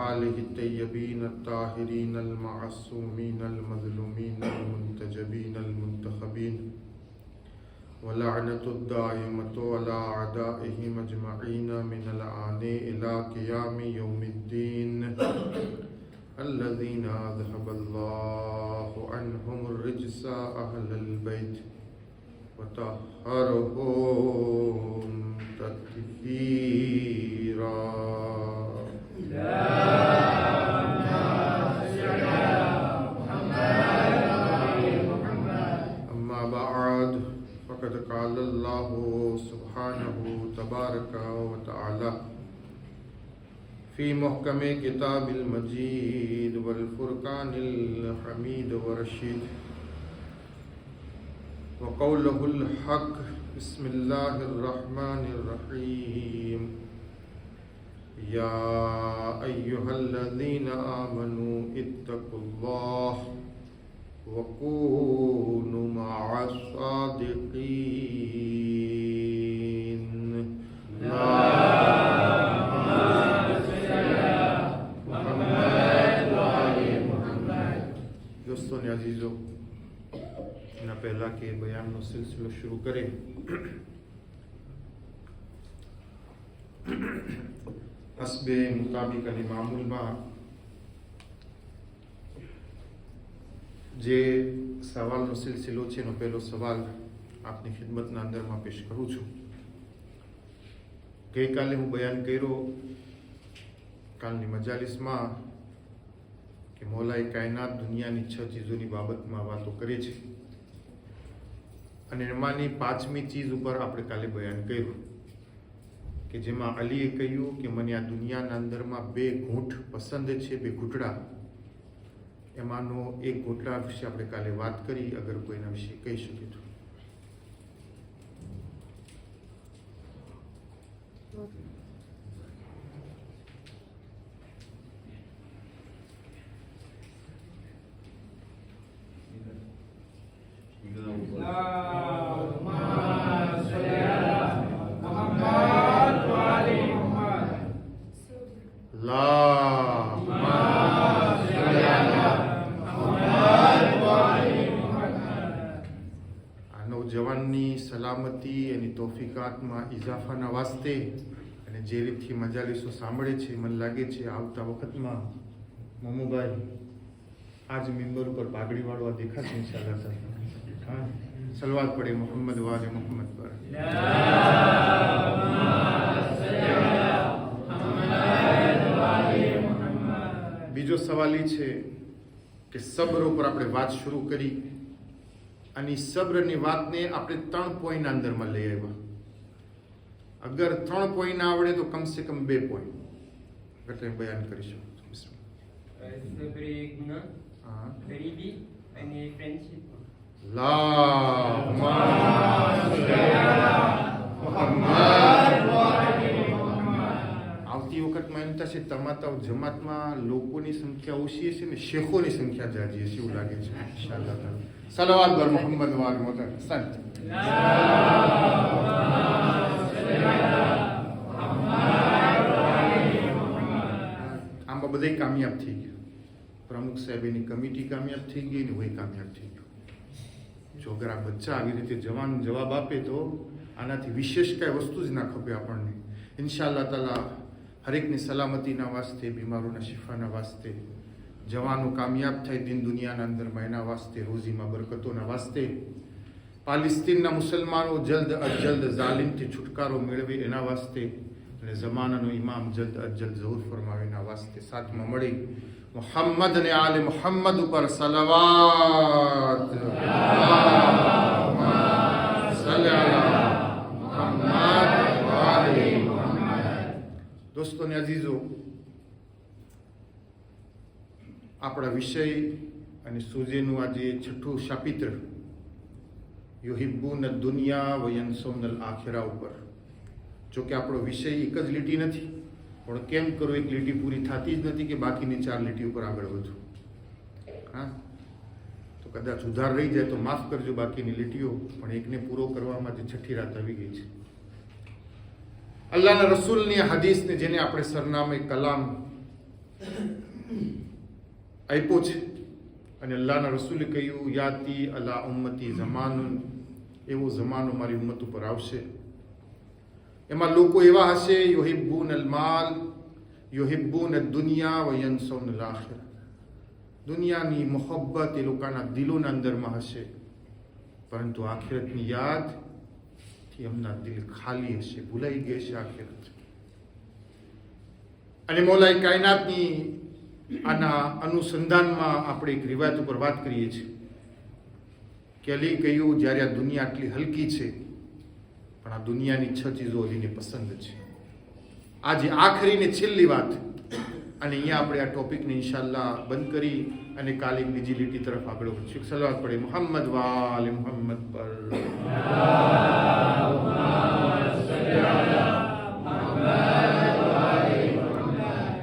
آله الطيبين الطاهرين المعصومين المظلومين المنتجبين المنتخبين ولعنة الدائمة على أعدائهم أجمعين من الآن إلى قيام يوم الدين الذين أذهب الله عنهم الرجس أهل البيت وطهرهم تطهيرا. أما بعد فقد قال الله سبحانه تبارك وتعالى في محكم كتاب المجيد والفرقان الحميد ورشيد وقوله الحق بسم الله الرحمن الرحيم يا أيها الذين آمنوا اتقوا الله وكونوا مع الصادقين. दोस्तों ने अजीजों ना पहला के बयान नो सिलसिलो शुरू करें हस्बे मुताबिक अली मामूल में जे सवाल नो सिलसिलो छे नो पहलो सवाल आपनी खिदमत ना अंदर में पेश करूँ छूं. गई काले हूँ बयान कर्यो कालनी मजालिस में कि मौलाए कायनात दुनियानी 6 चीजों बाबत में वातो करे छे अने एमांनी 5મી चीज पर आपणे काले बयान कर्युं कि जेमां अलीए कह्युं कि मने आ दुनियाना अंदरमां 2 घूंट पसंद छे, 2 घूंटड़ा. एमांनो एक घूंटड़ा विषे आपणे काले वात करी. अगर कोईना विषे कही शके तो नौजवाननी सलामती एनी तोफीकातमां इजाफाना वास्ते अने जे रीतथी मजालिसो सांभळे छे मन लागे छे आवता वखतमां ममूभाई आज मेंबर पर पागड़ी वाळवा देखाशे इंशाअल्लाह. हाँ, सलवात पड़े मोहम्मद वाले मोहम्मद पर. बीजो सवाल ई छे कि सब्र पर आपणे वात शुरू करी અને સબ્રની વાતને આપણે 3 પોઈન્ટ અંદરમાં લઈ આવ્યા. અગર 3 પોઈન્ટ ના આવડે તો કમસે કમ 2 પોઈન્ટ એટલે બયાન કરી શકું. ગરીબી અને ફ્રેન્ડશિપ. આવતી વખતમાં એમ થશે તમાતા જમાતમાં લોકોની સંખ્યા ઓછી હશે ને શેખોની સંખ્યા જાજી હશે એવું લાગે છે. ઇન્શાઅલ્લાહ તાala સલાવત બર મોહમ્મદ વાલ મોહમ્મદ સંત. આમાં બધાય કામયાબ થઈ ગયા. પ્રમુખ સાહેબની કમિટી કામયાબ થઈ ગઈ ને હોય કામયાબ થઈ ગયું. જો અગર આ બચ્ચા આવી રીતે જવાબ આપે તો આનાથી વિશેષ કાંઈ વસ્તુ જ ના ખપે આપણને. ઇન્શાઅલ્લાહ તાલા હરેકની સલામતીના વાસ્તે, બીમારોના શિફાના વાસ્તે, જવાનો કામયાબ થાય દિન દુનિયાના અંદરમાં એના વાસ્તે, રોજીમાં બરકતોના વાસ્તે, પાલિસ્તીનના મુસલમાનો જલ્દ અજ જલ્દ ઝાલિમથી છુટકારો મેળવે એના વાસ્તે અને જમાનાનો ઇમામ જલ્દ અજ જલ્દ ઝહૂર ફરમાવે એના વાસ્તે સાથમાં મળી મોહમ્મદ અને આલે મોહમ્મદ ઉપર સલાવત. दोस्तों ने अजीजो अपना विषय અને સૂજેનું આજે છઠ્ઠું શાપિત્ર યુહિબ્બુન દુનિયા વયનસૌન આખિરા ઉપર. જો કે આપણો વિષય એક જ લીટી નથી, પણ કેમ કરો એક લીટી પૂરી થતી જ નથી કે બાકીની 4 લીટી ઉપર આગળ વધવું. હા, તો કદાચ ઉધાર રહી જાય તો માફ કરજો બાકીની લીટીઓ, પણ એકને પૂરો કરવામાં જે છઠ્ઠી રાત આવી ગઈ છે. અલ્લાહના રસૂલની હદીસને જેને આપણે સરનામે કલામ આપ્યો છે. અને અલ્લાહના રસૂલે કહ્યું, યાતી અલા ઉમ્મતી ઝમાનુન, એવો ઝમાનો મારી ઉમ્મત ઉપર આવશે, એમાં લોકો એવા હશે, યુહિબ્બુન અલ માલ યુહિબ્બુન અદ દુનિયા વ યનસૌન અલ આખિરા. દુનિયાની મોહબ્બત એ લોકોના દિલોના અંદરમાં હશે, પરંતુ આખિરતની યાદથી એમના દિલ ખાલી હશે, ભૂલાઈ ગઈ છે આખિરત. અને મૌલાએ કાયનાતની આના અનુસંધાનમાં આપણે એક રિવાયત ઉપર વાત કરીએ છીએ કે અલી કહ્યું, જ્યારે આ દુનિયા આટલી હલકી છે, પણ આ દુનિયાની 6 ચીજો અલીને પસંદ છે. આજે આખરી ને છેલ્લી વાત, અને અહીંયા આપણે આ ટોપિકને ઇન્શાલ્લાહ બંધ કરી અને કાલે બીજી લીટી તરફ આગળ વધશું. સલાવત પડે મુહમ્મદ વાલે મુહમ્મદ પર.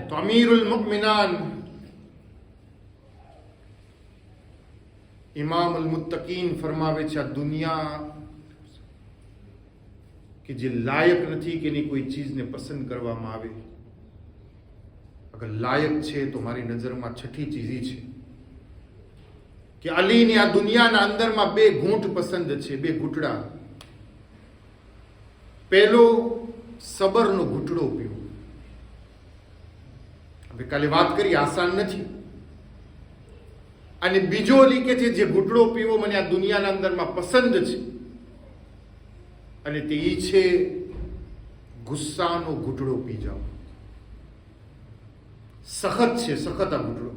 તો અમીરુલ મુમિનાન ઇમામુલ મુત્તકીન ફરમાવે છે, આ દુનિયા કે જે લાયક નથી કે એની કોઈ ચીજને પસંદ કરવામાં આવે, અગર લાયક છે તો મારી નજરમાં 6ઠી ચીજી છે કે અલીની આ દુનિયાના અંદરમાં 2 ઘૂંટ પસંદ છે, 2 ઘૂંટડા. પહેલો સબરનો ઘૂંટડો પીવો. હવે કાલે વાત કરી, આસાન નથી. અને બીજો અલી કે છે, જે ઘૂંટડો પીવો મને આ દુનિયાના અંદરમાં પસંદ છે, અને તે ઈ છે ગુસ્સાનો ઘૂંટડો પી જાઓ. સખત છે, સખત આ ઘૂંટડો.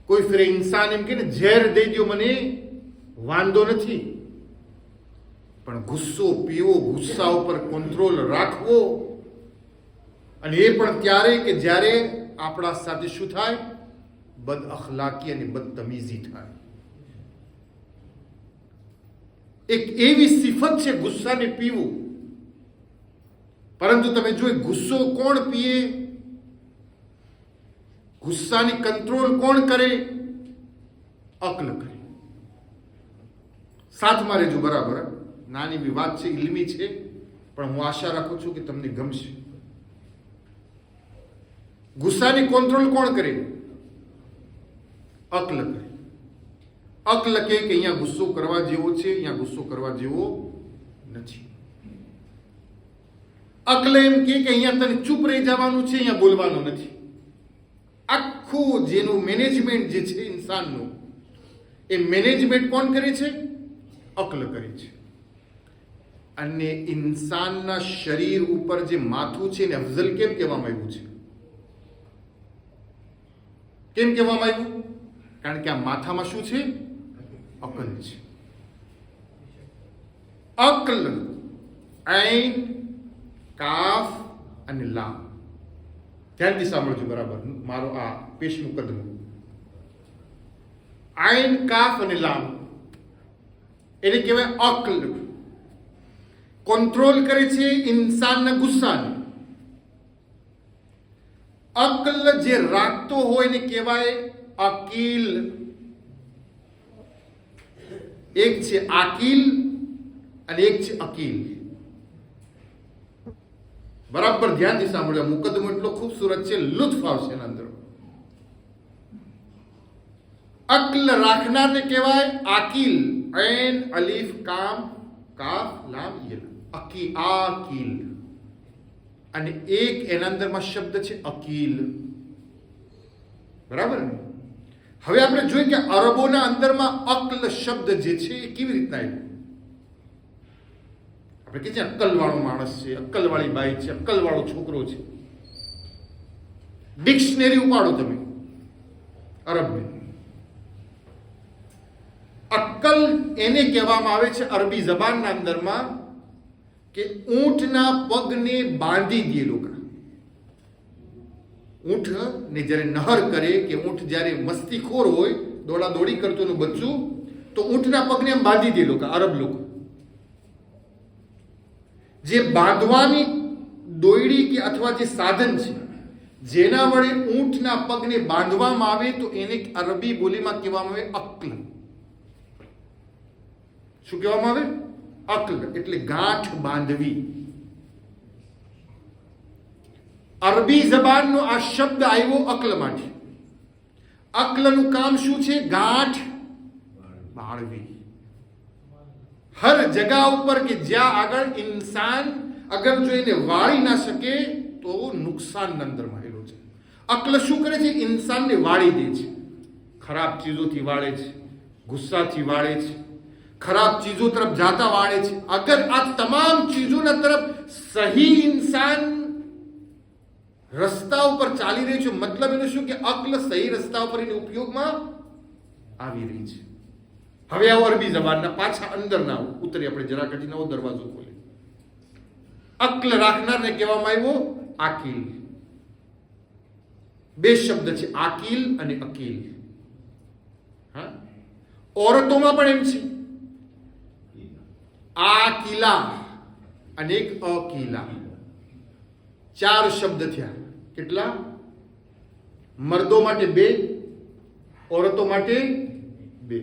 કોઈ ફેરે ઇન્સાન એમ કે ને ઝેર દઈ દો મને વાંધો નથી, પણ ગુસ્સો પીવો, ગુસ્સા ઉપર કંટ્રોલ રાખવો. અને એ પણ ત્યારે કે જ્યારે આપણા સાથે શું થાય, બદ અખલાકી અને બદતમીઝી થાય. એક એવી સિફત છે ગુસ્સાને પીવું. પરંતુ તમે જો ગુસ્સો કોણ પીએ, ગુસ્સાની કંટ્રોલ કોણ કરે, અક્લ કરે. સાથમાં રહેજો બરાબર. નાની બી વાત છે, ઇલ્મી છે, પણ હું આશા રાખું છું કે તમને ગમશે. ગુસ્સાની કંટ્રોલ કોણ કરે, અક્લ કરે. અક્લ કે અહીંયા ગુસ્સો કરવા જેવો છે, અહીંયા ગુસ્સો કરવા જેવો નથી. અક્લ એમ કે અહીંયા તને ચૂપ રહી જવાનું છે, અહીંયા બોલવાનું નથી. આખું જેનું મેનેજમેન્ટ જે છે ઇન્સાનનું, એ મેનેજમેન્ટ કોણ કરે છે, અક્લ કરે છે. અને ઇન્સાનના શરીર ઉપર જે માથું છે એને અફઝલ કેમ કહેવામાં આવ્યું છે? કેમ કહેવામાં આવ્યું? કારણ કે આ માથામાં શું છે, અકલ છે. અક્લ, ઐન, કાફ અને લામ. ધ્યાનથી સાંભળજો બરાબર, મારો આ પેશ મુકદ્દમો. ઐન, કાફ અને લામ એને કહેવાય અક્લ. કંટ્રોલ કરે છે ઇન્સાનના ગુસ્સાને. અક્લ જે રાખતો હોય એને કહેવાય અકીલ. એક છે આકીલ અને એક છે અકીલ. બરાબર ધ્યાનથી સાંભળ્યો. મુકદ્દમો એટલો ખૂબસૂરત છે, લુત્ફ આવશે એના અંદર. અક્લ રાખનારને કહેવાય આકીલ. ઐન, અલીફ, કામ, કાફ, લામ, યલ. આકીલ. અને એક એના અંદરમાં શબ્દ છે અકીલ. બરાબર ને? હવે આપણે જોઈએ કે અરબોના અંદરમાં અક્લ શબ્દ જે છે એ કેવી રીતના આવ્યો. આપણે કે છે અક્કલવાળો માણસ છે, અક્કલવાળી બાઈ છે, અક્કલવાળો છોકરો છે. ડિક્શનરી ઉપાડો તમે અરબની. અક્કલ એને કહેવામાં આવે છે અરબી જબાનના અંદરમાં કે ઊંટના પગને બાંધી દે લોકો. ઊંટ ને જ્યારે નહર કરે કે ઊંટ જ્યારે મસ્તીખોર હોય, દોડા દોડી કરતું એનું બચ્ચું, તો ઊંટના પગને એમ બાંધી દે લોકો, અરબ લોકો. જે બાંધવાની દોયડી કે અથવા જે સાધન છે જેના વડે ઊંટના પગને બાંધવામાં આવે તો એને અરબી બોલીમાં કહેવામાં આવે અક્લ. શું કહેવામાં આવે? અક્લ એટલે ગાંઠ બાંધવી. અરબી જબાનનો આ શબ્દ આવ્યો અક્લ માંથી. અક્લનું કામ શું છે? ગાંઠ બાળવી. હર જગા ઉપર કે જ્યાં આગળ ઇન્સાન અગર જો એને વાળી ના શકે તો નુકસાન અંદર રહેલું છે. અક્લ શું કરે છે? ઇન્સાનને વાળી દે છે. ખરાબ ચીજોથી વાળે છે, ગુસ્સાથી વાળે છે, ખરાબ ચીજો તરફ જાતા વાળે છે. અગર આ તમામ ચીજોના તરફ સહી ઇન્સાન રસ્તા ઉપર ચાલી રહી છે, મતલબ એનું શું કે અક્લ સહી રસ્તા ઉપર એને ઉપયોગમાં આવી રહી છે. હવે આવો અરબી જબાનના પાછા અંદર ના ઉતરી, આપણે જરા કટી નવો દરવાજો ખોલી. અક્લ રાખનારને કહેવામાં આવ્યો આકીલ. બે શબ્દ છે, આકીલ અને અકીલ. હા, औरतों પણ એમ છે, આકીલા અને એક અકીલા. ચાર શબ્દ થયા. કેટલા? મર્દો માટે બે, औरतों માટે બે.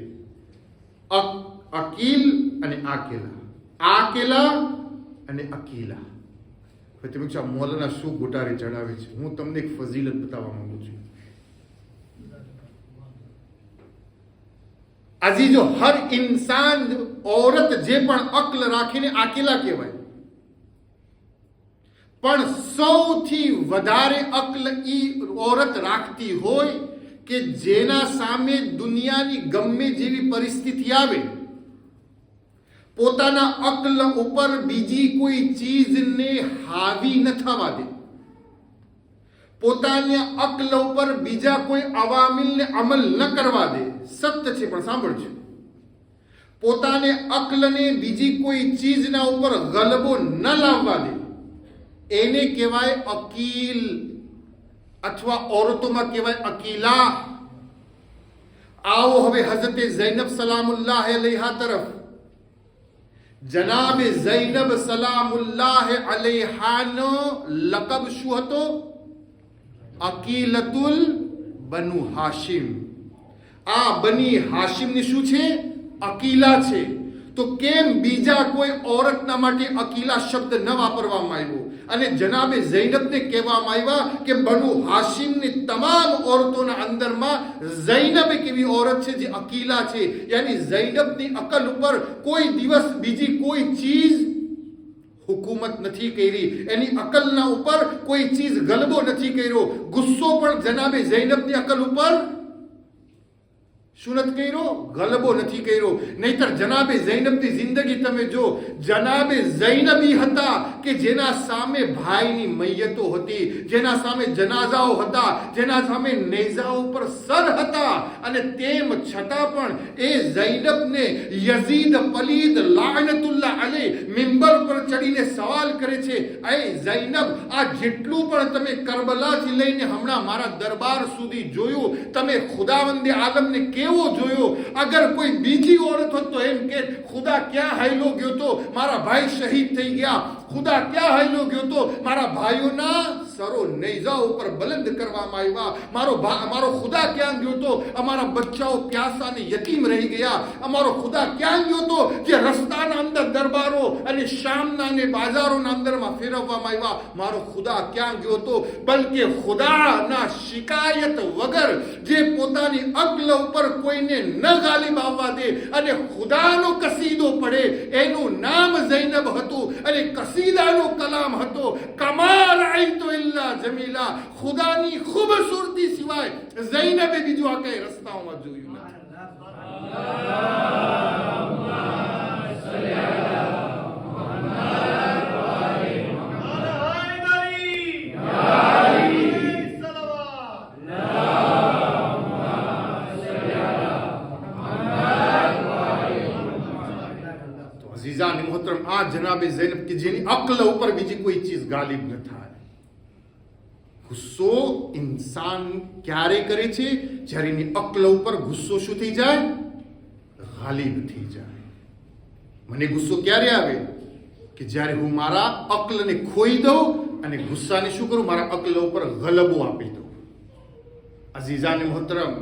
અકીલ અને આકેલા, આકેલા અને અકીલા. હવે તમે કહો મૌલાના શું ગોટારે ચડાવે છે? હું તમને એક ફઝીલત બતાવવા માંગુ છું. અજીજો, હર ઇન્સાન औरत જે પણ અક્લ રાખીને આકેલા કહેવાય, પણ સૌથી વધારે અક્લ ઈ औरत રાખતી હોય કે જેના સામે દુનિયાની ગમે જેવી પરિસ્થિતિ આવે, પોતાના અક્લ ઉપર બીજી કોઈ ચીજને હાવી ન થવા દે, પોતાના અક્લ ઉપર બીજા કોઈ અવામિલને અમલ ન કરવા દે. સત્ય છે પણ સાંભળજો, પોતાને અક્લને બીજી કોઈ ચીજના ઉપર ગલબો ન લાવવા દે, એને કહેવાય અકીલ, અથવા औरतों કહેવાય અકીલા. આવો હવે હઝરતે ઝૈનબ સલામુલ્લાહ અલૈહા તરફ. જનાબે ઝૈનબ સલામુલ્લાહ અલૈહાનો લકબ શું હતો? અકીલતુલ બનુ હાશિમ. આ બની હાશિમની શું છે? અકીલા છે. તો કેમ બીજા કોઈ औरतના માટે અકીલા શબ્દ ન વાપરવામાં આવ્યો અને જનાબે ઝૈનબને કહેવામાં આવ્યા કે બનુ હાશિમની તમામ औरतोના અંદરમાં ઝૈનબ એક એવી औरत છે જે અકીલા છે. યાની ઝૈનબની અકલ ઉપર કોઈ દિવસ બીજી કોઈ ચીજ હુકુમત નથી કરી, એની અકલના ઉપર કોઈ ચીજ ગલબો નથી કર્યો. ગુસ્સો પણ જનાબે ઝૈનબની અકલ ઉપર શું નથી કર્યો? ગલબો નથી કર્યો. નહીતર જનાબે ઝૈનબની જિંદગી તમે જો, જનાબે ઝૈનબી હતા કે જેના સામે ભાઈની મૈયતો હતી, જેના સામે જનાઝાઓ હતા, જેના સામે નેઝાઓ પર સર હતા, અને તેમ છતાં પણ એ ઝૈનબને યઝીદ પલીદ લાનતુલ્લાહ અલૈહ મિંબર પર ચડીને સવાલ કરે છે, એ ઝૈનબ, આ જેટલું પણ તમે કરબલાથી લઈને હમણાં મારા દરબાર સુધી જોયું, તમે ખુદાવંદે આલમને કેવો જોયો? અગર કોઈ બીજી औरत હોત તો એમ કે ખુદા ક્યાં હાઈલો ગયો તો મારા ભાઈ શહીદ થઈ ગયા, ખુદા ક્યાં હાઈલો ગયો તો મારા ભાઈઓના સરો નેઝા ઉપર બલંદ કરવામાં આવ્યા, મારો ખુદા ક્યાં ગયો તો અમારા બચ્ચાઓ પ્યાસા અને યતીમ રહી ગયા, અમારો ખુદા ક્યાં ગયો તો જે રસ્તાના અંદર દરબારો અને શામના અને બાજારોના અંદરમાં ફેરવવામાં આવ્યા, મારો ખુદા ક્યાં ગયો તો? બલકે ખુદાના શિકાયત વગર જે પોતાની અક્લ ઉપર કોઈને ન ગાલિબ આવવા દે અને ખુદાનો કસીદો પડે, એનું નામ ઝૈનબ હતું અને કસીદાનો કલામ હતો, કમાલ આઈતો ઇલ્લા જમીલા. ખુદાની ખૂબસૂરતી સિવાય ઝૈનબે બીજું આ કઈ રસ્તાઓમાં જોયું નથી. આ જનાબે ઝૈનબ કે જેની અક્લ ઉપર બીજી કોઈ ચીજ ગાલિબ ન થાય. ગુસ્સો ઇન્સાન ક્યારે કરે છે? જ્યારે એની અક્લ ઉપર ગુસ્સો શું થઈ જાય? ગાલિબ થઈ જાય. મને ગુસ્સો ક્યારે આવે? કે જ્યારે હું મારા અક્લને ખોઈ દઉં અને ગુસ્સાને શું કરું? મારા અક્લ ઉપર ગલબો આપી દઉં. અઝીઝાને મોહતરમ,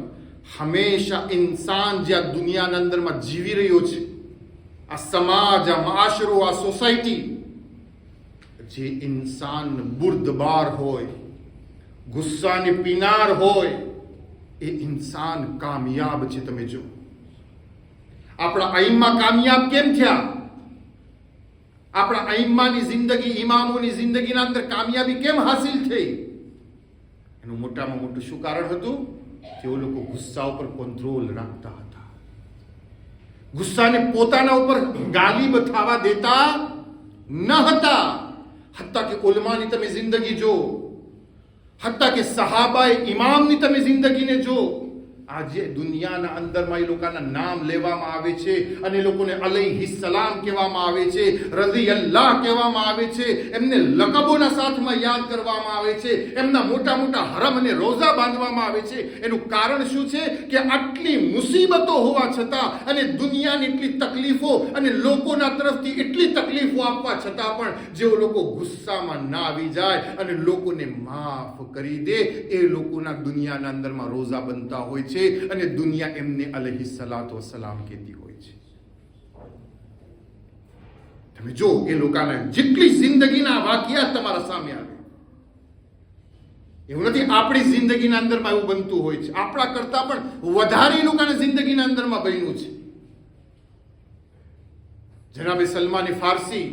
હંમેશા ઇન્સાન જે આ દુનિયાના અંદરમાં જીવી રહ્યો છે, આ સમાજ, આ માશરો, આ સોસાયટી, જે ઇન્સાન બુર્દબાર હોય, ગુસ્સાને પીનાર હોય, એ ઇન્સાન કામયાબ છે. તમે જો આપણા અઈમ્મા કામયાબ કેમ થયા? આપણા અઈમ્માની જિંદગી, ઇમામોની જિંદગીના અંદર કામયાબી કેમ હાસિલ થઈ? એનું મોટામાં મોટું શું કારણ હતું? તેઓ લોકો ગુસ્સા ઉપર કંટ્રોલ રાખતા હતા. ગુસ્સાને પોતાના ઉપર ગાલિબ થવા દેતા ન હતા. હત્તા કે ઉલમાની તમે જિંદગી જો, હત્તા કે સહાબાએ ઇમામની તમે જિંદગીને જો, આજે દુનિયાના અંદરમાં એ લોકોના નામ લેવામાં આવે છે અને એ લોકોને અલૈહિ સલામ કહેવામાં આવે છે, રઝિયલ્લાહ કહેવામાં આવે છે, એમને લકબોના સાથમાં યાદ કરવામાં આવે છે, એમના મોટા મોટા હરમ અને રોઝા બાંધવામાં આવે છે. એનું કારણ શું છે? કે આટલી મુસીબતો હોવા છતાં અને દુનિયાની એટલી તકલીફો અને લોકોના તરફથી એટલી તકલીફો આપવા છતાં પણ જેઓ લોકો ગુસ્સામાં ના આવી જાય અને લોકોને માફ કરી દે, એ લોકોના દુનિયાના અંદરમાં રોઝા બનતા હોય છે અને દુનિયા એમને અલૈહિ સલાતો વસલામ કહેતી હોય છે. તમે જો એ લોકોના જેટલી જિંદગીના વાકિયાત તમારા સામે આવે, એવું નથી આપણી જિંદગીના અંદરમાં એવું બનતું હોય છે, આપણા કરતા પણ વધારે એ લોકોના જિંદગીના અંદરમાં બન્યું છે. જનાબે સલમાન ફારસી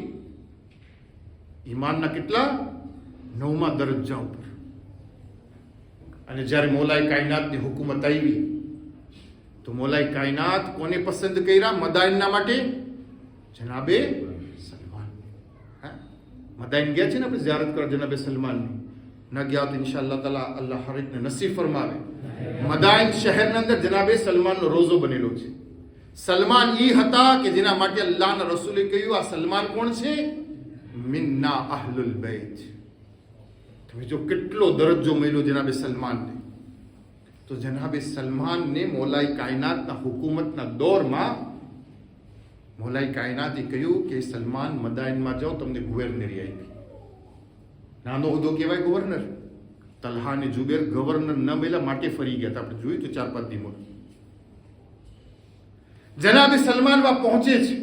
ઈમાનના કેટલા 9મા દરજ્જા ઉપર, અને જ્યારે મોલાએ કાયનાતની હુકુમત આવી તો મોલાએ કાયનાત કોને પસંદ કર્યા મદાઈનના માટે? જનાબે સલમાન. મદાઈન ગયા છે ને આપણે ઝિયારત કરવા જનાબે સલમાનની, ન ગયા તો ઇન્શાઅલ્લાહ તાલા અલ્લાહ હરેકને નસીબ ફરમાવે. મદાઈન શહેરના અંદર જનાબે સલમાનનો રોઝો બનેલો છે. સલમાન ઈ હતા કે જેના માટે અલ્લાહના રસૂલે કહ્યું, આ સલમાન કોણ છે? મિન્ના અહલુલ બૈત. તમે જો કેટલો દરજ્જો મળ્યો જનાબે સલમાનને. તો જનાબે સલમાનને મોલાઈ કાયનાતના હુકુમતના દોરમાં મોલાઈ કાયનાતે કહ્યું કે સલમાન મદાઈનમાં જાઓ, તમને ગવર્નરી આપી. નાનો હોદ્દો કહેવાય ગવર્નર. તલ્હા અને જુબેર ગવર્નર ન મળ્યા માટે ફરી ગયા હતા, આપણે જોયું તો 4-5 દિવસ. જનાબે સલમાનમાં પહોંચે છે.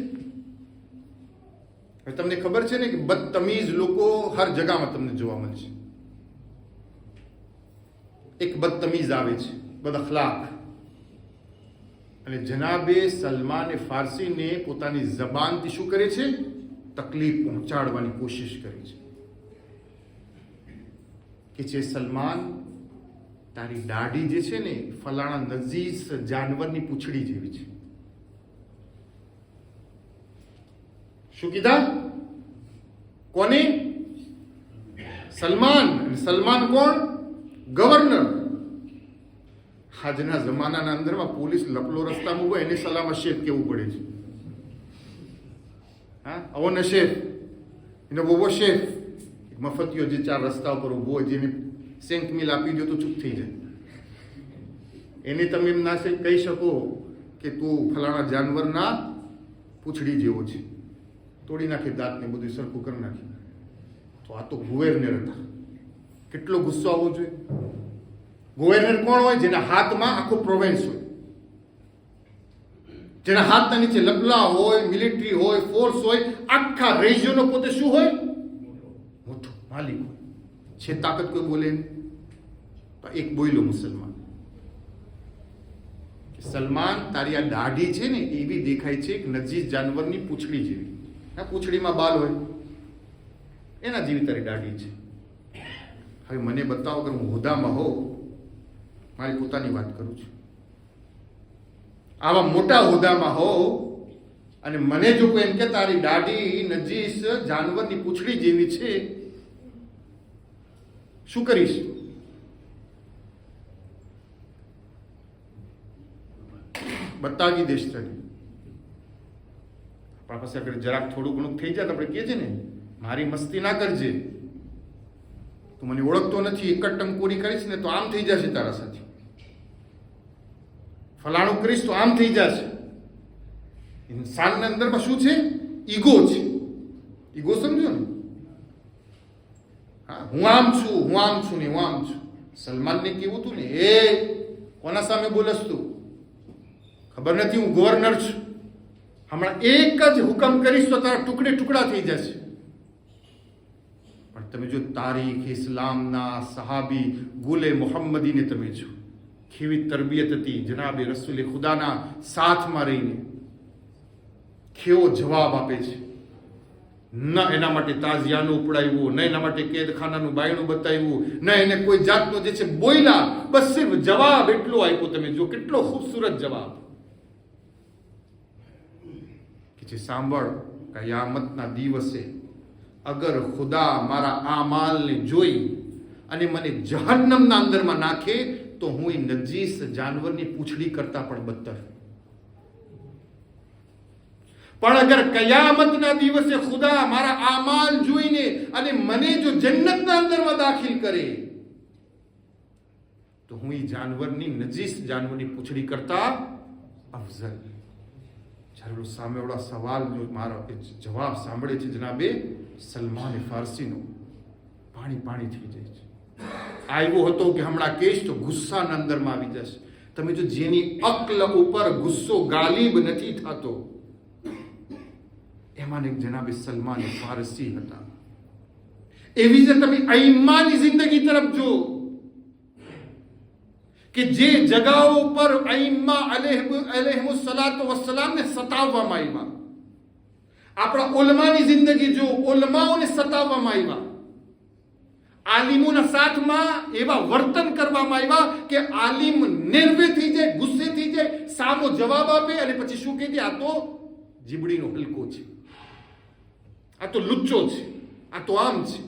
હવે તમને ખબર છે ને કે બદતમીઝ લોકો હર જગામાં તમને જોવા મળશે. એક બદતમીઝ આવે છે, બદ અખલાક, અને જનાબે સલમાને ફારસીને પોતાની જબાનથી શું કરે છે? તકલીફ પહોંચાડવાની કોશિશ કરે છે કે જે સલમાન, તારી દાઢી જે છે ને ફલાણા નજીસ જાનવરની પૂંછડી જેવી છે. શું કીધા? કોને? સલમાન. સલમાન કોણ? ગવર્નર. આજના જમાનાના અંદરમાં પોલીસ લપલો રસ્તામાં ઉભો એને સલામત શેખ કેવું પડે છે. હા, આવો ને શેખ, એને બોવો શેખ. મફતિયો જે 4 રસ્તા ઉપર ઉભો હોય, જેને સેન્ટ મિલ આપી દો તો ચૂપ થઈ જાય. એને તમે એમ ના કહી શકો કે તું ફલાણા જાનવરના પૂંછડી જેવો છે, તોડી નાખી દાંતને બધું સરખું કરી નાખી. તો આ તો ગવર્નર હતા. કેટલો ગુસ્સો આવવો જોઈએ? ગવર્નર કોણ હોય? જેના હાથમાં આખો પ્રોવિન્સ હોય, જેના હાથના નીચે લપલા હોય, મિલિટરી હોય, ફોર્સ હોય, આખા રેજિયોનો પોતે શું હોય? મોટો માલિક હોય. છે તાકાત કોઈ બોલે નહીં. તો એક બોલ્યો મુસલમાન, સલમાન તારી આ દાઢી છે ને એવી દેખાય છે કે નજીસ જાનવરની પૂંછડી જેવી. હા, પૂંછડીમાં બાલ હોય એના જેવી તારી દાઢી છે. હવે મને બતાવો કે હું હોદ્દામાં હોઉં, મારી પોતાની વાત કરું છું, આવા મોટા હોદ્દામાં હોઉં અને મને જો કોઈ એમ કે તારી દાઢી નજીસ જાનવરની પૂંછડી જેવી છે, શું કરીશ? બતાવી દેશ તને. આપણા પાસે આગળ જરાક થોડું ઘણું થઈ જાય તો આપણે કહીએ છીએ ને, મારી મસ્તી ના કરજે, તું મને ઓળખતો નથી, એક જ ટંકોરી કરીશ ને તો આમ થઈ જશે તારા સાથે, ફલાણું કરીશ તો આમ થઈ જશે. ઇન્સાનના અંદરમાં શું છે? ઈગો છે. ઈગો સમજો ને. હા, હું આમ છું, હું આમ છું ને હું આમ છું. સલમાનને કેવું હતું ને, એ કોના સામે બોલસ તું? ખબર નથી હું ગવર્નર છું, હમણાં એક જ હુકમ કરીશ તો તારા ટુકડે ટુકડા થઈ જશે. પણ તમે જો તારીખ ઇસ્લામના સહાબી ગુલે મોહમ્મદીને તમે જો કેવી તરબિયત હતી જનાબે રસૂલે ખુદાના સાથમાં રહીને, કેવો જવાબ આપે છે. ન એના માટે તાજિયાનું ઉપડાવ્યું, ન એના માટે કેદખાનાનું બાયણું બતાવ્યું, ન એને કોઈ જાતનો જે છે બોયલા, બસ સિર્ફ જવાબ એટલો આપ્યો. તમે જો કેટલો ખૂબસૂરત જવાબ કે જે સાંભળ, કયામતના દિવસે અગર ખુદા મારા આ માલને જોઈ અને મને જહન્નમના અંદરમાં નાખે તો હું એ નજીસ જાનવરની પૂંછડી કરતા પણ બદતર. પણ અગર કયામતના દિવસે ખુદા મારા આ માલ જોઈને અને મને જો જન્નતના અંદરમાં દાખલ કરે તો હું એ જાનવરની નજીસ જાનવરની પૂંછડી કરતા અફઝલ. જ્યારે સામેવાળા સવાલનો મારો જવાબ સાંભળે છે જનાબે સલમાન ફારસીનો, પાણી થઈ જાય છે. આવ્યો હતો કે હમણાં કેશ તો ગુસ્સાના અંદરમાં આવી જશે. તમે જો જેની અક્લ ઉપર ગુસ્સો ગાલિબ નથી થતો, એમાં એક જનાબે સલમાન ફારસી હતા. એવી જ તમે અઈમ્માની જિંદગી તરફ જો કે જે જગાઓ પર અઈમ્મા અલૈહિસ્સલાતુ વસ્સલામને સતાવવામાં આવ્યા. આપણા ઉલમાની જિંદગી જો, ઉલમાઓને સતાવવામાં આવ્યા. આલિમોના સાથમાં એવા વર્તન કરવામાં આવ્યા કે આલિમ નિર્ભય થઈ જાય, ગુસ્સે થઈ જાય, સામો જવાબ આપે અને પછી શું કહી દે, આ તો જીબડીનો હલકો છે, આ તો લુચ્ચો છે, આ તો આમ છે.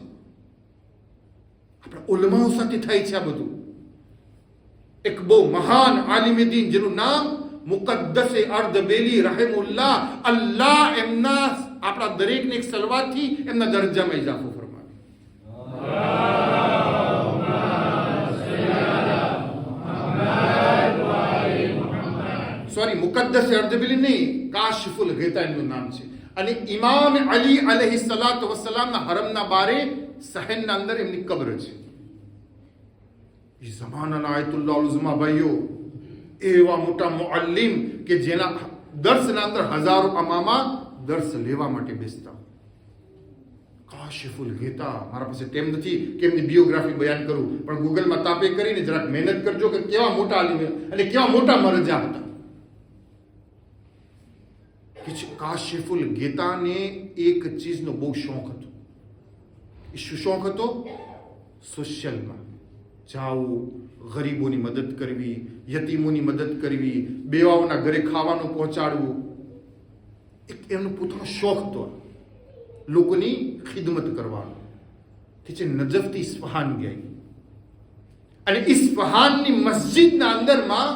આપણા ઉલમાઓ સાથે થાય છે આ બધું. એક બહુ મહાન આલિમે દીન જેનું નામ મુકદ્દસે અર્દબેલી રહેમુલ્લાહ, અલ્લાહ એમના આપણા દરેકને એક સલવાતથી એમના દરજ્જામાં ઇજાફો ફરમાવે. સોરી, મુકદ્દસે અર્દબેલી નહીં, કાશિફુલ ગિતા એમનું નામ છે. અને ઇમામ અલી અલૈહિસ્સલાતુ વસ્સલામના હરમના બારે સહેનના અંદર એમની કબ્ર છે. એ જમાનાના આયતુલ્લાહ ઉઝમા ભાઈઓ, એવા મોટા મુઅલ્લિમ કે જેના દર્શના અંદર હજારો અમામા દર્શ લેવા માટે બેસતા. કાશિફુલ ગીતા. મારા પાસે ટાઈમ નથી કે એમની બાયોગ્રાફી બયાન કરું, પણ ગૂગલમાં તાપે કરીને જરાક મહેનત કરજો કે કેવા મોટા આલિમ અને કેવા મોટા મરજા હતા. કાશિફુલ ગીતાને એક ચીજનો બહુ શોખ હતો. એ શું શોખ હતો? સોશિયલમાં જાવું, ગરીબોની મદદ કરવી, યતીમોની મદદ કરવી, બેવાઓના ઘરે ખાવાનું પહોંચાડવું. એક એમનો પોતાનો શોખ હતો, લોકોની ખિદમત કરવાનો. કે જે નજફથી ઇસ્ફહાન ગઈ અને ઇસ્ફહાનની મસ્જિદના અંદરમાં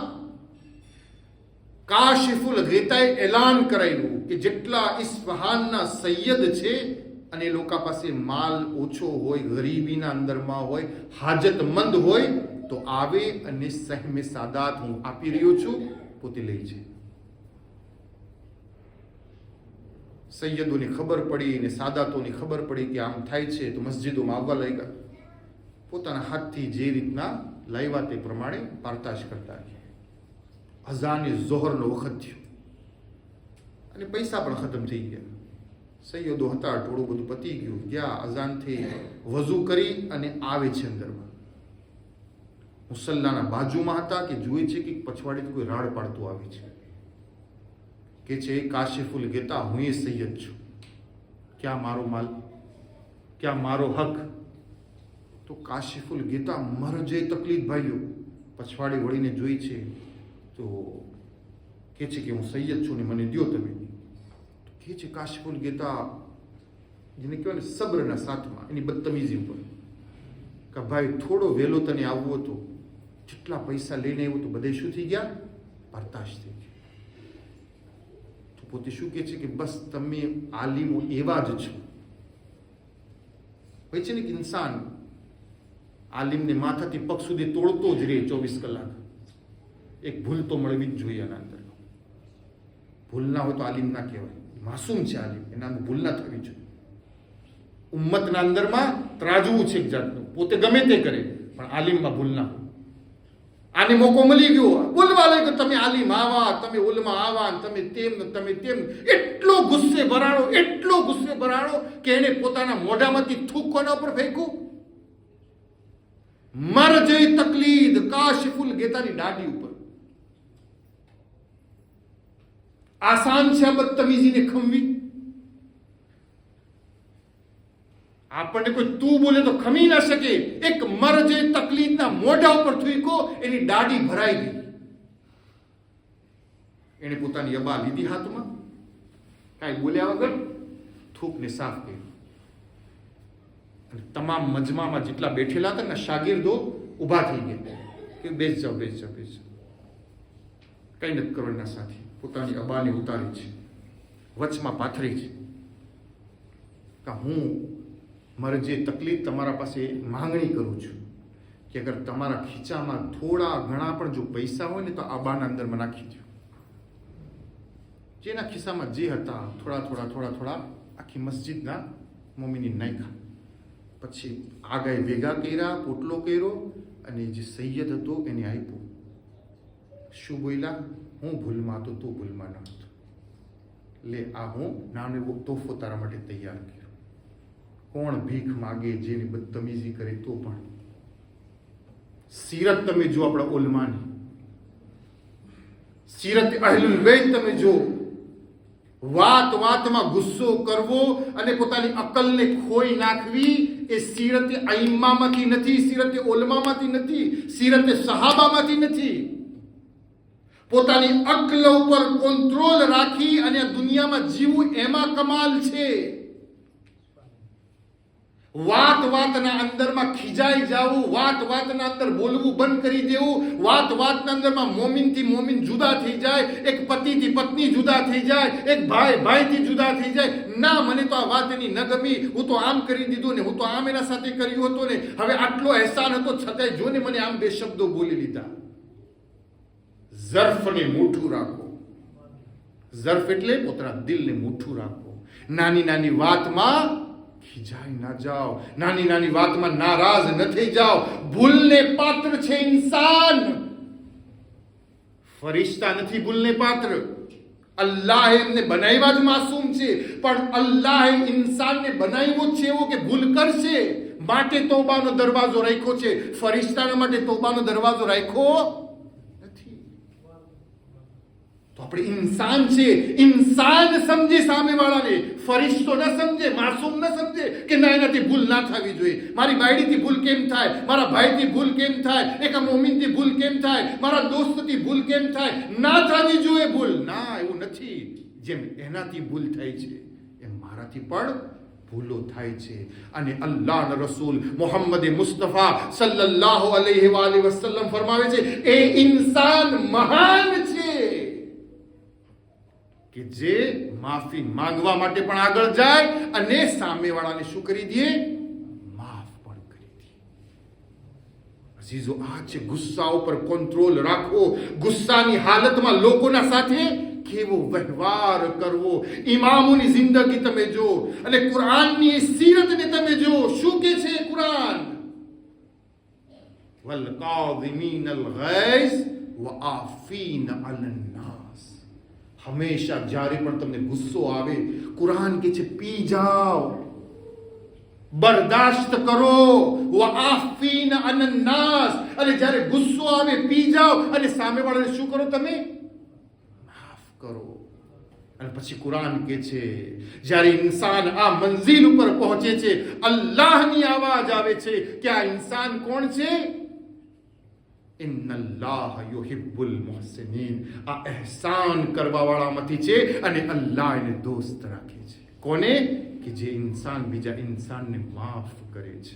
કાશિફુલ ગીતાએ એલાન કરાયું કે જેટલા ઇસ્ફહાનના સૈયદ છે અને એ લોકો પાસે માલ ઓછો હોય, ગરીબીના અંદરમાં હોય, હાજતમંદ હોય તો આવે અને સહમે સાદાત હું આપી રહ્યો છું, પોતે લઈ જાય. સૈયદોની ખબર પડી અને સાદાતોની ખબર પડી કે આમ થાય છે તો મસ્જિદોમાં આવવા લાગ્યા. પોતાના હાથથી જે રીતના લાવ્યા તે પ્રમાણે પારતાશ કરતા ગયા. અઝાને ઝોહરનો વખત થયો અને પૈસા પણ ખતમ થઈ ગયા. સૈયદો હતા, થોડું બધું પતી ગયું. ગયા અઝાનથી વઝુ કરી અને આવે છે અંદરમાં. મુસલ્લાના બાજુમાં હતા કે જુએ છે કે પછવાડીથી કોઈ રાડ પાડતું આવે છે. કે છે કાશિફુલ ગીતા, હું એ સૈયદ છું, ક્યાં મારો માલ, ક્યાં મારો હક? તો કાશિફુલ ગીતા મરજે તકલીફ ભાઈઓ પછવાડી વળીને જોઈ છે તો કે છે કે હું સૈયદ છું ને મને દ્યો તમે. કે છે કાશિફુલ ગીતા, જેને કહેવાય ને સબ્રના સાથમાં, એની બદતમીજી ઉપર કે ભાઈ થોડો વહેલો તને આવવું હતું, જેટલા પૈસા લઈને આવ્યું તો બધે શું થઈ ગયા? બરદાશ્ત થઈ ગયા. તો પોતે શું કહે છે કે બસ તમે આલિમો એવા જ છો. હોય છે ને કે ઇન્સાન આલિમને માથાથી પગ સુધી તોડતો જ રહે 24 કલાક. એક ભૂલ તો મળવી જ જોઈએ આના અંદર. ભૂલ ના હોય તો આલિમ ના કહેવાય. માસૂમ છે આલિમ, એના ભૂલ ના થવી જોઈએ. ઉમ્મતના અંદરમાં ત્રાજવું છે એક જાતનું, પોતે ગમે તે કરે પણ આલિમમાં ભૂલ ના હોય. આને મોકો મળી ગયો, બોલવા લાગ્યો તમે આલિમ આવા, તમે ઉલમા આવા, તમે તેમ, તમે તેમ. એટલો ગુસ્સે ભરાણો કે એને પોતાના મોઢામાંથી થૂક કોના ઉપર ફેંક્યું. મર જઈ તકલીદ કાશિફુલ તારી દાઢી ઉપર. આસાન છે આ બદતમીજીને ખમવી? આપણને કોઈ તું બોલે તો ખમી ના શકે. એક મર્દ જે તકલીફના મોઢા ઉપર થૂકો, એની દાઢી ભરાઈ ગઈ. એને પોતાની અબા લીધી હાથમાં, કાંઈ બોલ્યા વગર થૂકને સાફ કર્યું. અને તમામ મજમામાં જેટલા બેઠેલા હતા ને શાગીર્દો ઊભા થઈ ગયા કે બેસ જાઓ, બેસ જાઓ, બેસ જાઓ. કઈ નથી કરવાના સાથી. પોતાની અબાને ઉતારી છે, વચમાં પાથરી છે કે હું મારે જે તકલીફ તમારા પાસે માંગણી કરું છું કે અગર તમારા ખીચામાં થોડા ઘણા પણ જો પૈસા હોય ને તો આબાના અંદરમાં નાખી દો. જેના ખિસ્સામાં જે હતા થોડા થોડા થોડા થોડા આખી મસ્જિદના મોમીની નાખ્યા. પછી આગાએ ભેગા કર્યા, પોટલો કર્યો અને જે સૈયદ હતો એને આપ્યો. શું બોલ્યા? હું ભૂલમાં હતો, તું ભૂલમાં ન હતો. લે આ હું નાનો એવો તોહફો તારા માટે તૈયાર કર્યો. કોણ ભીખ માગે, જેની બદતમીજી કરે તો પણ. સીરત તમે જો આપણા ઉલમાની, સીરત અહલુલ બેત તમે જો. વાત વાતમાં ગુસ્સો કરવો અને પોતાની અકલને ખોઈ નાખવી એ સીરતે અઈમ્મામાંથી નથી, સીરતે ઉલમામાંથી નથી, સીરતે સહાબામાંથી નથી. પોતાની અક્લ ઉપર કંટ્રોલ રાખી અને દુનિયામાં જીવવું એમાં કમાલ છે. વાત વાતના અંદરમાં ખીજાઈ જાવું, વાત વાતના અંદર બોલવું બંધ કરી દેવું, વાત વાતના અંદરમાં મોમિનથી મોમિન જુદા થઈ જાય, એક પતિથી પત્ની જુદા થઈ જાય, એક ભાઈ ભાઈથી જુદા થઈ જાય. ના, મને તો આ વાત એની ન ગમી, હું તો આમ કરી દીધું ને, હું તો આમ એના સાથે કર્યું હતું ને, હવે આટલો અહેસાન હતો છતાંય જો ને મને આમ બે શબ્દો બોલી લીધા. ઝર્ફને મૂઠું રાખો. ઝર્ફ એટલે પોતાના દિલને મૂઠું રાખો. નાની નાની વાતમાં ખીજાઈ ના જાઓ, નાની નાની વાતમાં નારાજ ન થઈ જાઓ. ભૂલને પાત્ર છે ઇન્સાન, ફરિશ્તા નથી ભૂલને પાત્ર. અલ્લાહે એમને બનાવ્યા જ માસૂમ છે, પણ અલ્લાહે ઇન્સાનને બનાવ્યો છે એવો કે ભૂલ કરશે માટે તૌબાનો દરવાજો રાખ્યો છે. ફરિશ્તાના માટે તૌબાનો દરવાજો રાખ્યો નથી. તો આપણે ઇન્સાન છે, ઇન્સાન સમજે સામેવાળાને, ફરિશ્તો ન સમજે, માસૂમ ન સમજે કે ના એનાથી ભૂલ ના થવી જોઈએ. મારી બાયડીથી ભૂલ કેમ થાય, મારા ભાઈથી ભૂલ કેમ થાય, એક મોમિનથી ભૂલ કેમ થાય, મારા દોસ્તથી ભૂલ કેમ થાય, ના થવી જોઈએ ભૂલ. ના, એવું નથી. જેમ એનાથી ભૂલ થાય છે એમ મારાથી પણ ભૂલો થાય છે. અને અલ્લાહના રસૂલ મોહમ્મદ મુસ્તફા સલ્લલ્લાહુ અલૈહિ વસલ્લમ ફરમાવે છે એ ઇન્સાન મહાન છે કે જે માફી માંગવા માટે પણ આગળ જાય અને સામેવાળાને શું કરી દે? માફ પણ કરી દે. અઝીઝો, આ છે ગુસ્સા ઉપર કંટ્રોલ રાખવો. ગુસ્સાની હાલતમાં લોકોના સાથે કેવો વ્યવહાર કરવો. ઇમામોની જિંદગી તમે જો અને કુરાનની સીરતને તમે જો. શું કે છે કુરાન? વલ કાઝિમીનલ ગૈઝ વ આફીન અલન નાસ. હંમેશા જ્યારે પણ તમને ગુસ્સો આવે, કુરાન કે છે પી જાઓ, બરદાશ્ત કરો. વ આફીન અલન નાસ. અને જ્યારે ગુસ્સો આવે પી જાઓ અને સામેવાળાને શું કરો? તમે કરો. અને પછી કુરાન કે છે જ્યારે ઇન્સાન આ મંઝિલ ઉપર પહોંચે છે, અલ્લાહની આવાજ આવે છે કે આ ઇન્સાન કોણ છે? ઇન્નલ્લાહ યુહિબ્બુલ મુહસિનીન. આ ehસાન કરવા વાળામાંથી છે અને અલ્લાહ એને દોસ્ત રાખે છે. કોને? કે જે ઇન્સાન બીજા ઇન્સાનને માફ કરે છે.